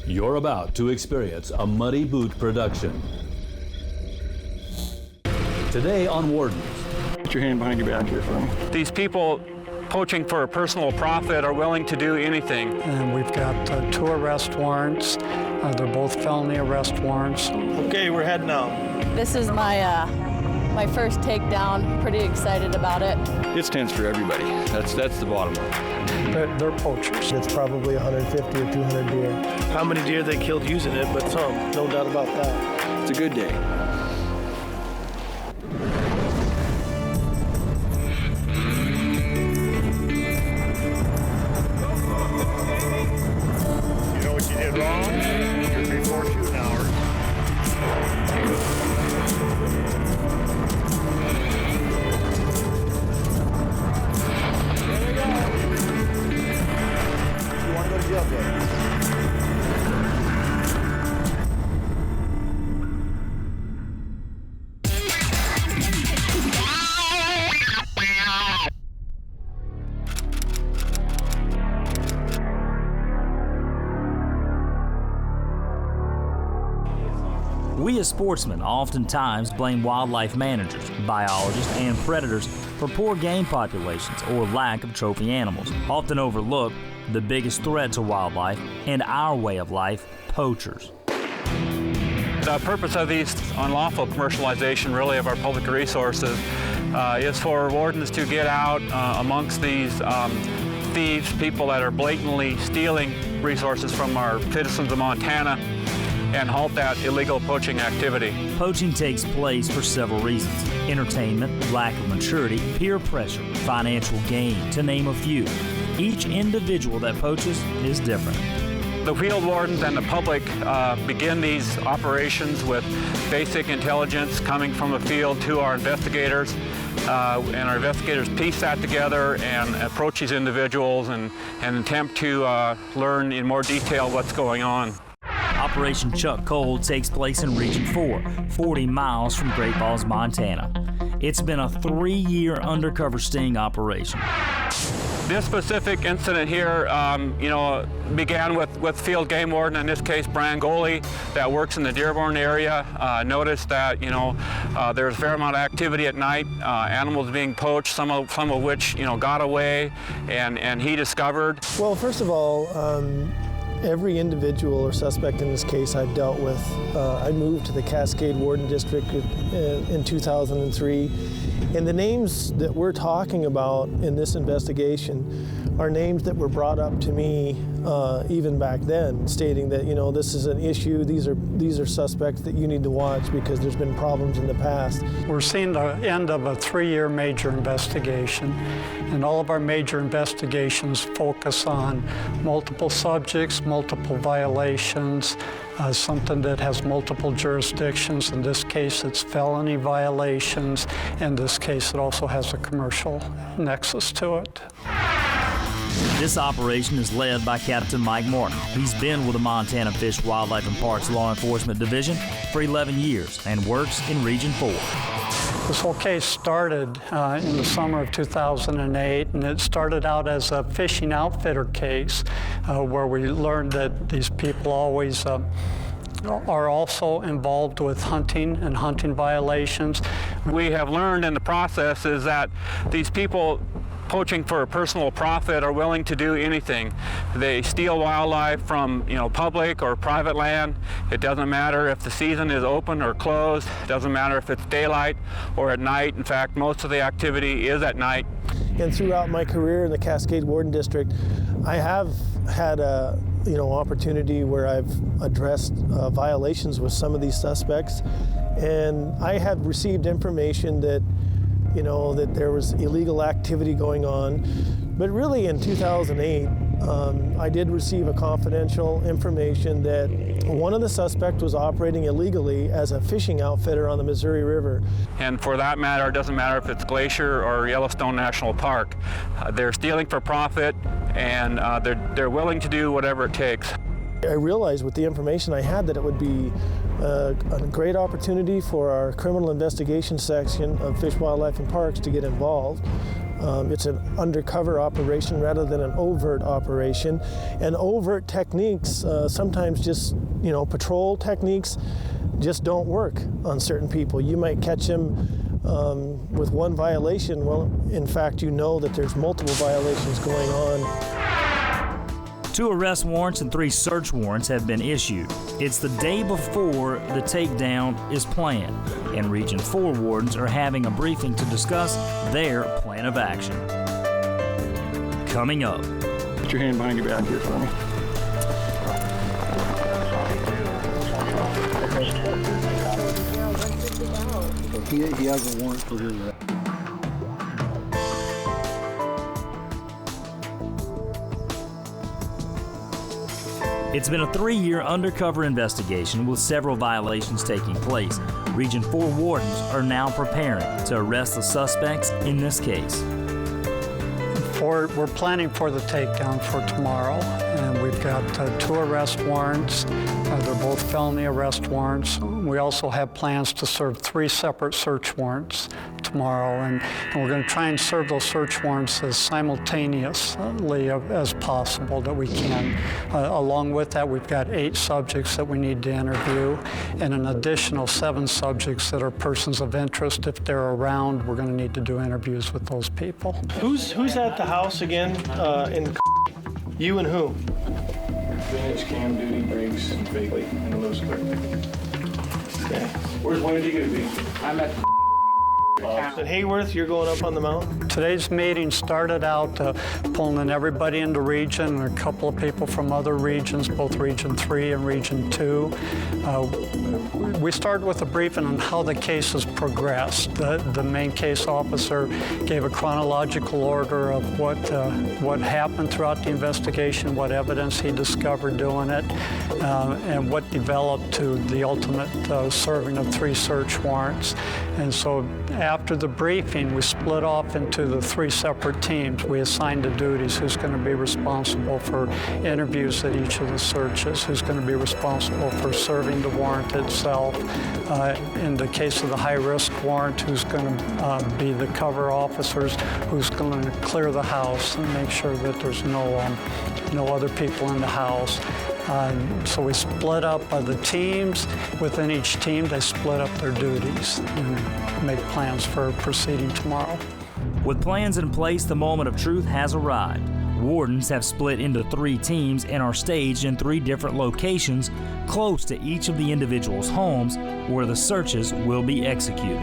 You're about to experience a Muddy Boot production. Today on Wardens. Put your hand behind your back here for me. These people poaching for a personal profit are willing to do anything. And we've got 2 arrest warrants. They're both felony arrest warrants. Okay, we're heading out. This is my first takedown. Pretty excited about it. It's tense for everybody. That's the bottom line. They're poachers. It's probably 150 or 200 deer. How many deer they killed using it, but some, no doubt about that. It's a good day. You know what you did wrong? You're before shooting hours. There we go. You want to go to jail, buddy? We as sportsmen oftentimes blame wildlife managers, biologists, and predators for poor game populations or lack of trophy animals, often overlook the biggest threat to wildlife and our way of life, poachers. The purpose of these unlawful commercialization, really, of our public resources is for wardens to get out amongst these thieves, people that are blatantly stealing resources from our citizens of Montana, and halt that illegal poaching activity. Poaching takes place for several reasons: entertainment, lack of maturity, peer pressure, financial gain, to name a few. Each individual that poaches is different. The field wardens and the public begin these operations with basic intelligence coming from the field to our investigators, and our investigators piece that together and approach these individuals and attempt to learn in more detail what's going on. Operation Chuck Cold takes place in Region 4, 40 miles from Great Falls, Montana. It's been a 3-year undercover sting operation. This specific incident here, began with field game warden, in this case Brian Goley, that works in the Dearborn area. Noticed that there's a fair amount of activity at night, animals being poached, some of which got away, and he discovered. Well, first of all, every individual or suspect in this case I've dealt with. I moved to the Cascade Warden District in 2003, and the names that we're talking about in this investigation are names that were brought up to me even back then, stating that this is an issue, these are suspects that you need to watch because there's been problems in the past. We're seeing the end of a 3-year major investigation, and all of our major investigations focus on multiple subjects, multiple violations, something that has multiple jurisdictions. In this case, it's felony violations. In this case, it also has a commercial nexus to it. This operation is led by Captain Mike Martin. He's been with the Montana Fish, Wildlife, and Parks Law Enforcement Division for 11 years and works in Region 4. This whole case started in the summer of 2008, and it started out as a fishing outfitter case where we learned that these people always are also involved with hunting and hunting violations. We have learned in the process is that these people poaching for a personal profit are willing to do anything. They steal wildlife from public or private land. It doesn't matter if the season is open or closed. It doesn't matter if it's daylight or at night. In fact, most of the activity is at night. And throughout my career in the Cascade Warden District, I have had a opportunity where I've addressed violations with some of these suspects, and I have received information that that there was illegal activity going on. But really in 2008, I did receive a confidential information that one of the suspects was operating illegally as a fishing outfitter on the Missouri River. And for that matter, it doesn't matter if it's Glacier or Yellowstone National Park. They're stealing for profit, and they're willing to do whatever it takes. I realized with the information I had that it would be a great opportunity for our criminal investigation section of Fish, Wildlife, and Parks to get involved. It's an undercover operation rather than an overt operation. And overt techniques, sometimes just, patrol techniques just don't work on certain people. You might catch them with one violation. Well, in fact, you know that there's multiple violations going on. 2 arrest warrants and 3 search warrants have been issued. It's the day before the takedown is planned, and Region 4 wardens are having a briefing to discuss their plan of action. Coming up. Put your hand behind your back here for me. He has a warrant for his arrest. It's been a 3-year undercover investigation with several violations taking place. Region 4 wardens are now preparing to arrest the suspects in this case. We're planning for the takedown for tomorrow, and we've got 2 arrest warrants. They're both felony arrest warrants. We also have plans to serve 3 separate search warrants tomorrow, and we're going to try and serve those search warrants as simultaneously as possible that we can. Along with that, we've got 8 subjects that we need to interview, and an additional 7 subjects that are persons of interest. If they're around, we're going to need to do interviews with those people. Who's at the house again? You and who? Vintage, Cam, Duty, Briggs, and Bailey, and Lewis Quick. Okay. When are you going to be? I'm at And Hayworth, you're going up on the mountain? Today's meeting started out pulling in everybody in the region and a couple of people from other regions, both Region 3 and Region 2. We started with a briefing on how the case has progressed. The main case officer gave a chronological order of what happened throughout the investigation, what evidence he discovered doing it, and what developed to the ultimate serving of 3 search warrants. And so after the briefing, we split off into the 3 separate teams. We assigned the duties, who's going to be responsible for interviews at each of the searches, who's going to be responsible for serving the warrant itself. In the case of the high-risk warrant, who's going to be the cover officers, who's going to clear the house and make sure that there's no other people in the house. So we split up the teams. Within each team, they split up their duties and make plans for proceeding tomorrow. With plans in place, the moment of truth has arrived. Wardens have split into 3 teams and are staged in 3 different locations close to each of the individuals' homes where the searches will be executed.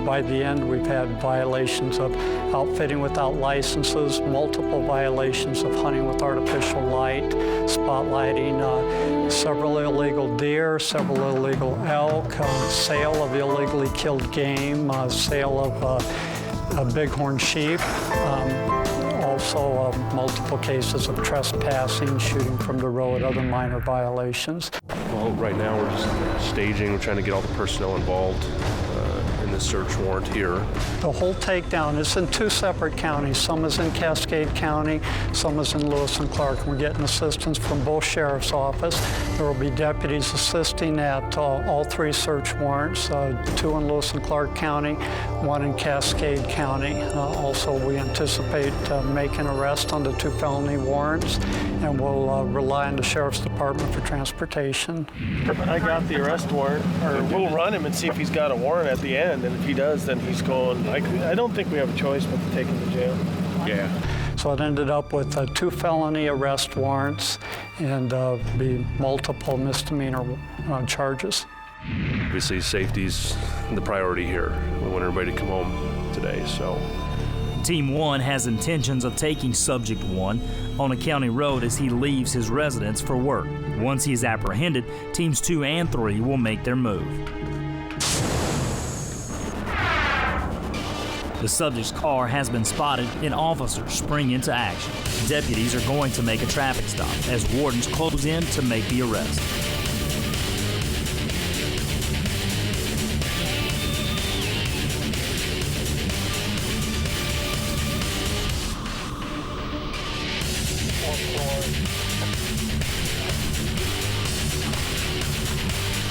By the end, we've had violations of outfitting without licenses, multiple violations of hunting with artificial light, spotlighting, several illegal deer, several illegal elk, sale of illegally killed game, sale of bighorn sheep, also multiple cases of trespassing, shooting from the road, other minor violations. Well, right now we're just staging. We're trying to get all the personnel involved in the search warrant here. The whole takedown is in 2 separate counties. Some is in Cascade County, some is in Lewis and Clark. We're getting assistance from both sheriff's office. There will be deputies assisting at all 3 search warrants, 2 in Lewis and Clark County, 1 in Cascade County. Also, we anticipate making arrests on the 2 felony warrants, and we'll rely on the Sheriff's Department for transportation. I got the arrest warrant, or we'll run him and see if he's got a warrant at the end, and if he does, then he's going. I don't think we have a choice but to take him to jail. Yeah. So it ended up with 2 felony arrest warrants and be multiple misdemeanor charges. Obviously, safety's the priority here. We want everybody to come home today, so. Team 1 has intentions of taking Subject 1 on a county road as he leaves his residence for work. Once he is apprehended, Teams 2 and 3 will make their move. The subject's car has been spotted and officers spring into action. Deputies are going to make a traffic stop as wardens close in to make the arrest.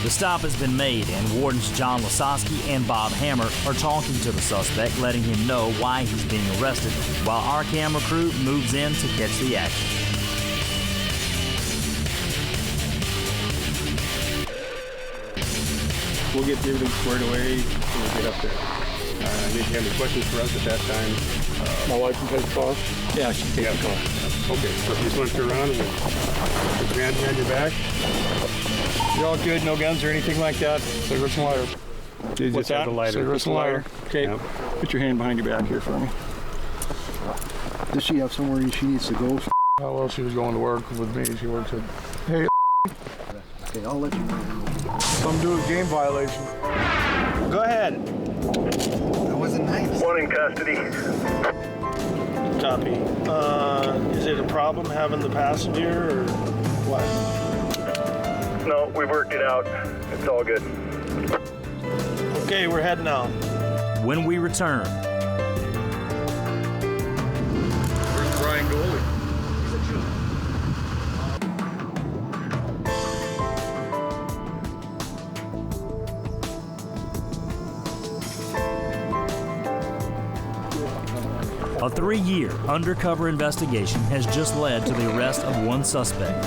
The stop has been made, and Wardens John Lasowski and Bob Hammer are talking to the suspect, letting him know why he's being arrested, while our camera crew moves in to catch the action. We'll get everything squared away when we get up there. Did you have any questions for us at that time? My wife can take the call? Yeah, she can take the call. Okay, so if you just want to turn around and put your hand behind your back. You're all good, no guns or anything like that? Cigarettes and lighter. You What's just have that? the lighter. Cigarettes and lighter. Okay, Yep. put your hand behind your back here for me. Does she have somewhere she needs to go? Oh, well, she was going to work with me. She works at... Hey, Okay, I'll let you know. some do a game violation. Go ahead. That wasn't nice. One in custody. Copy. Is it a problem having the passenger or what? No, we worked it out. It's all good. Okay, we're heading out. When we return, Where's Brian Goldie? a 3-year undercover investigation has just led to the arrest of one suspect.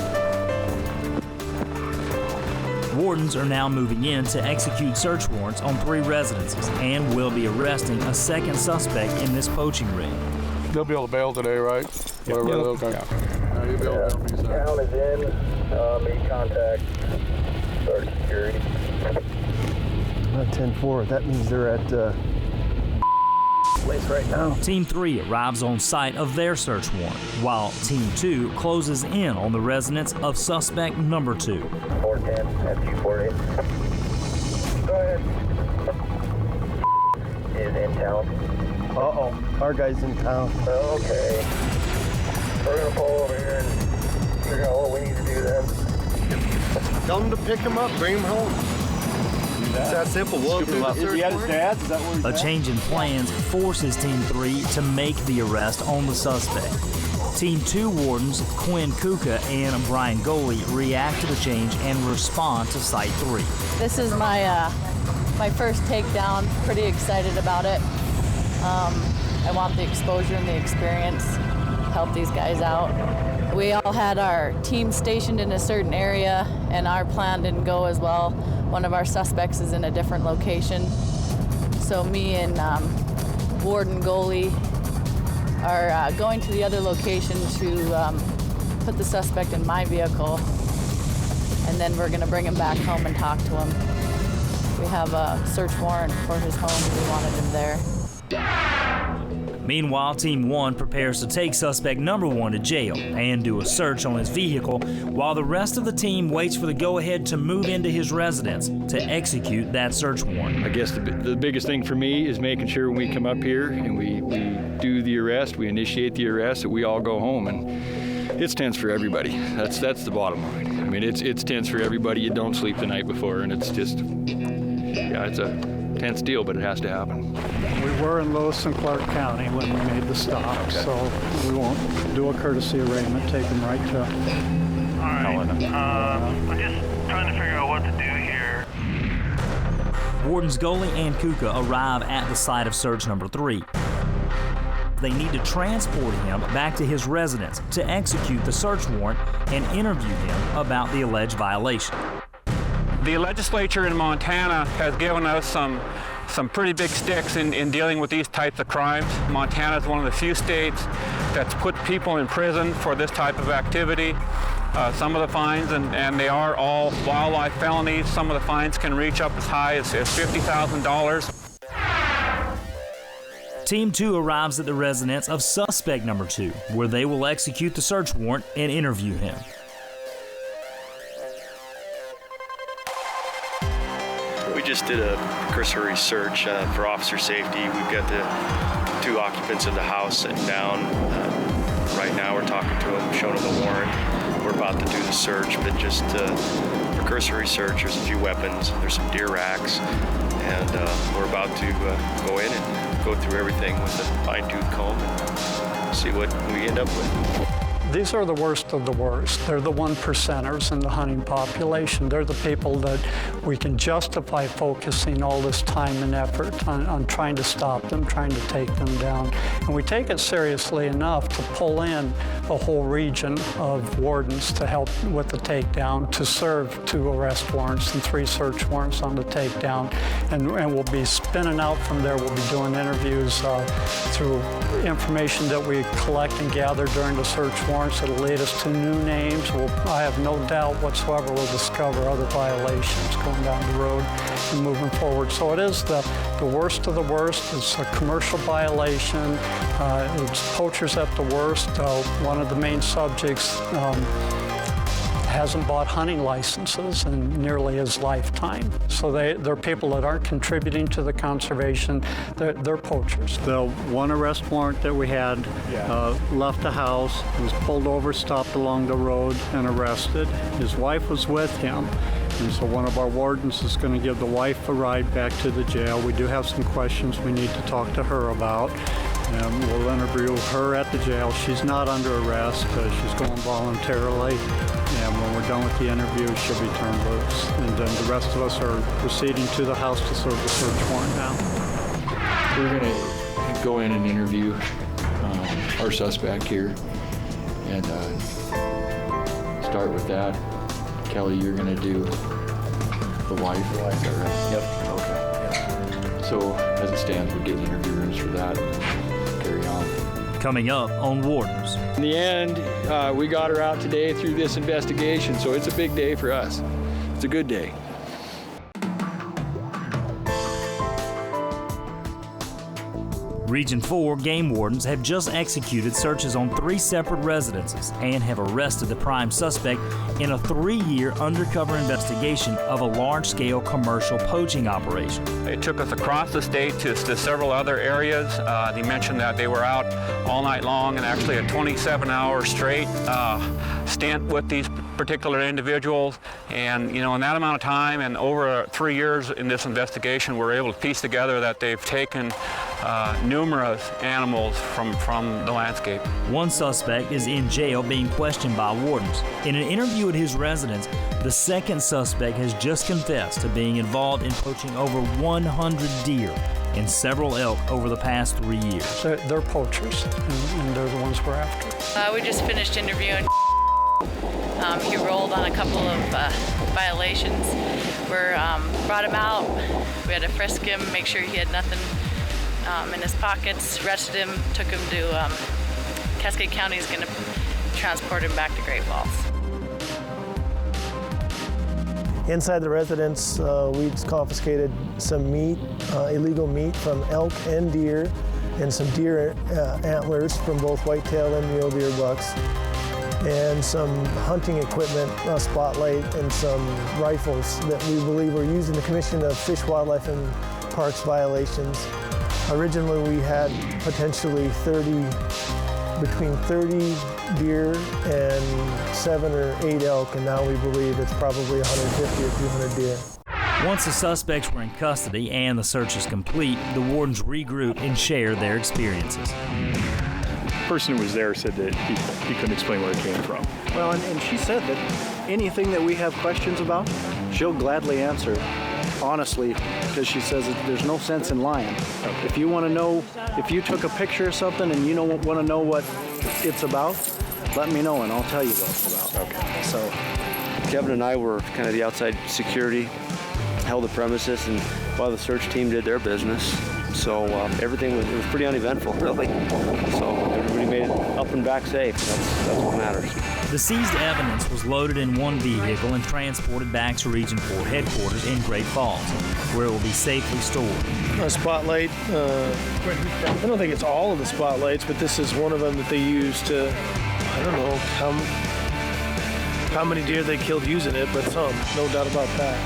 Wardens are now moving in to execute search warrants on 3 residences and will be arresting a second suspect in this poaching ring. They'll be able to bail today, right? Whatever. Okay. You'll be able to bail me, sir. Town is in. Make contact. Start security. Not 10-4. That means they're at place right now. Team 3 arrives on site of their search warrant, while Team 2 closes in on the residence of suspect number 2. 410 FG48. Go ahead. Is in town. Uh-oh. Our guy's in town. Okay. We're gonna pull over here and figure out what we need to do then. Tell them to pick him up, bring him home. It's that simple. We'll do the search warrant. dad's? Is that where he's A change in plans forces Team 3 to make the arrest on the suspect. Team 2 wardens Quinn Kuka and Brian Goley react to the change and respond to Site 3. This is my first takedown. Pretty excited about it. I want the exposure and the experience to help these guys out. We all had our team stationed in a certain area, and our plan didn't go as well. One of our suspects is in a different location. So me and Warden Goley are going to the other location to put the suspect in my vehicle, and then we're gonna bring him back home and talk to him. We have a search warrant for his home. We wanted him there. Meanwhile, Team 1 prepares to take suspect number 1 to jail and do a search on his vehicle, while the rest of the team waits for the go-ahead to move into his residence to execute that search warrant. I guess the biggest thing for me is making sure when we come up here and we do the arrest, we initiate the arrest, that we all go home, and it's tense for everybody. That's the bottom line. I mean, it's tense for everybody. You don't sleep the night before, and it's just, yeah, it's a tense deal, but it has to happen. We were in Lewis and Clark County when we made the stop, so we won't do a courtesy arraignment, take them right to Alright. I'm just trying to figure out what to do here. Wardens Goley and Kuka arrive at the site of search number 3. They need to transport him back to his residence to execute the search warrant and interview him about the alleged violation. The legislature in Montana has given us some pretty big sticks in dealing with these types of crimes. Montana is one of the few states that's put people in prison for this type of activity. Some of the fines, and they are all wildlife felonies, some of the fines can reach up as high as $50,000. Team 2 arrives at the residence of suspect number 2, where they will execute the search warrant and interview him. We just did a cursory search for officer safety. We've got the 2 occupants of the house sitting down. Right now we're talking to them, showing them the warrant. We're about to do the search, but just for cursory search, there's a few weapons, there's some deer racks, and we're about to go in and go through everything with a fine-tooth comb and see what we end up with. these are the worst of the worst. They're the 1%ers in the hunting population. They're the people that we can justify focusing all this time and effort on trying to stop them, trying to take them down. And we take it seriously enough to pull in a whole region of wardens to help with the takedown, to serve 2 arrest warrants and 3 search warrants on the takedown. And we'll be spinning out from there. We'll be doing interviews through information that we collect and gather during the search warrants. It'll lead us to new names. I have no doubt whatsoever we'll discover other violations going down the road and moving forward. So it is the worst of the worst. It's a commercial violation. It's poachers at the worst. One of the main subjects hasn't bought hunting licenses in nearly his lifetime. So they're people that aren't contributing to the conservation. They're poachers. The one arrest warrant that we had left the house, was pulled over, stopped along the road, and arrested. His wife was with him. And so one of our wardens is going to give the wife a ride back to the jail. We do have some questions we need to talk to her about. And we'll interview her at the jail. She's not under arrest. She's going voluntarily. And when we're done with the interview, she'll be turned loose. And then the rest of us are proceeding to the house to serve the search warrant now. We're going to go in and interview our suspect here and start with that. Kelly, you're going to do the wife. Is that right? Yep. Okay. Yep. So as it stands, we're getting interview rooms for that. Carry on. Coming up on Wardens. In the end, we got her out today through this investigation, so it's a big day for us. It's a good day. Region 4 game wardens have just executed searches on 3 separate residences and have arrested the prime suspect in a 3-year undercover investigation of a large-scale commercial poaching operation. It took us across the state to several other areas. They mentioned that they were out all night long and actually a 27-hour straight stint with these particular individuals. And in that amount of time and over 3 years in this investigation, we're able to piece together that they've taken numerous animals from the landscape. One suspect is in jail being questioned by wardens. In an interview at his residence, the second suspect has just confessed to being involved in poaching over 100 deer and several elk over the past 3 years. They're poachers, and they're the ones we're after. We just finished interviewing. He rolled on a couple of violations. We brought him out. We had to frisk him, make sure he had nothing in his pockets, arrested him, took him to Cascade County. Is going to transport him back to Great Falls. Inside the residence, we confiscated some meat, illegal meat from elk and deer, and some deer antlers from both whitetail and mule deer bucks, and some hunting equipment, a spotlight, and some rifles that we believe were used in the commission of Fish, Wildlife, and Parks violations. Originally, we had potentially between 30 deer and 7 or 8 elk, and now we believe it's probably 150 or 200 deer. Once the suspects were in custody and the search is complete, the wardens regroup and share their experiences. The person who was there said that he couldn't explain where it came from. Well, and she said that anything that we have questions about, she'll gladly answer. Honestly, because she says that there's no sense in lying. Okay. If you want to know, if you took a picture of something and you want to know what it's about, let me know and I'll tell you what it's about. Okay. So Kevin and I were kind of the outside security, held the premises, and while the search team did their business. So everything was pretty uneventful, really. So everybody made it up and back safe. That's what matters. The seized evidence was loaded in one vehicle and transported back to Region 4 headquarters in Great Falls, where it will be safely stored. A spotlight, I don't think it's all of the spotlights, but this is one of them that they use to, I don't know how many deer they killed using it, but some, no doubt about that.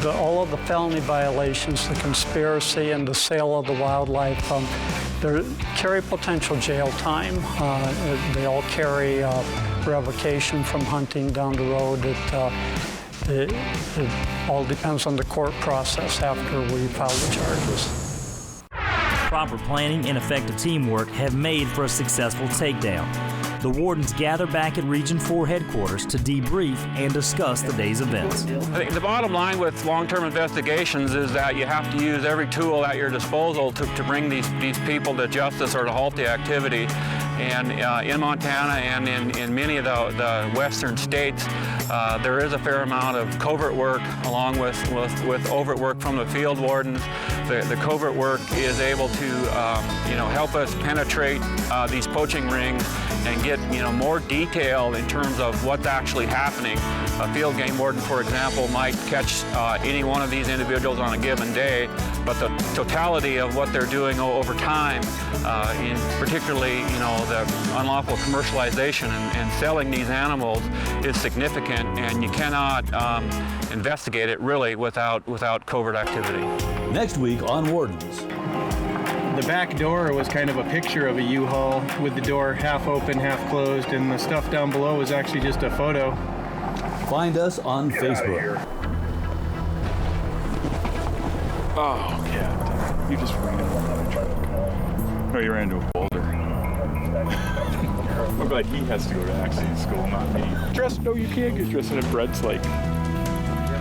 All of the felony violations, the conspiracy and the sale of the wildlife, they carry potential jail time. They all carry revocation from hunting down the road. It all depends on the court process after we file the charges. Proper planning and effective teamwork have made for a successful takedown. the wardens gather back at Region 4 headquarters to debrief and discuss the day's events. I think the bottom line with long-term investigations is that you have to use every tool at your disposal to bring these people to justice or to halt the activity. And in Montana and in many of the western states, there is a fair amount of covert work along with overt work from the field wardens. The covert work is able to help us penetrate these poaching rings and get more detail in terms of what's actually happening. A field game warden, for example, might catch any one of these individuals on a given day, but the totality of what they're doing over time, particularly the unlawful commercialization and selling these animals, is significant, and you cannot investigate it really without covert activity. Next week on Wardens. The back door was kind of a picture of a U-Haul with the door half open, half closed, and the stuff down below was actually just a photo. Find us on Facebook. Oh, yeah. You just ran into another truck. No, you ran into a boulder. I'm glad he has to go to accident school, not me. No, you can't get dressed. And Brett's like,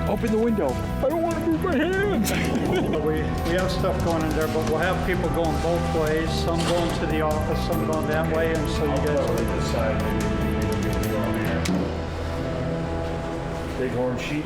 open the window. I don't want to move my hands. we have stuff going in there, but we'll have people going both ways. Some going to the office, some going that way, and so you guys decide maybe go on here. Bighorn sheep.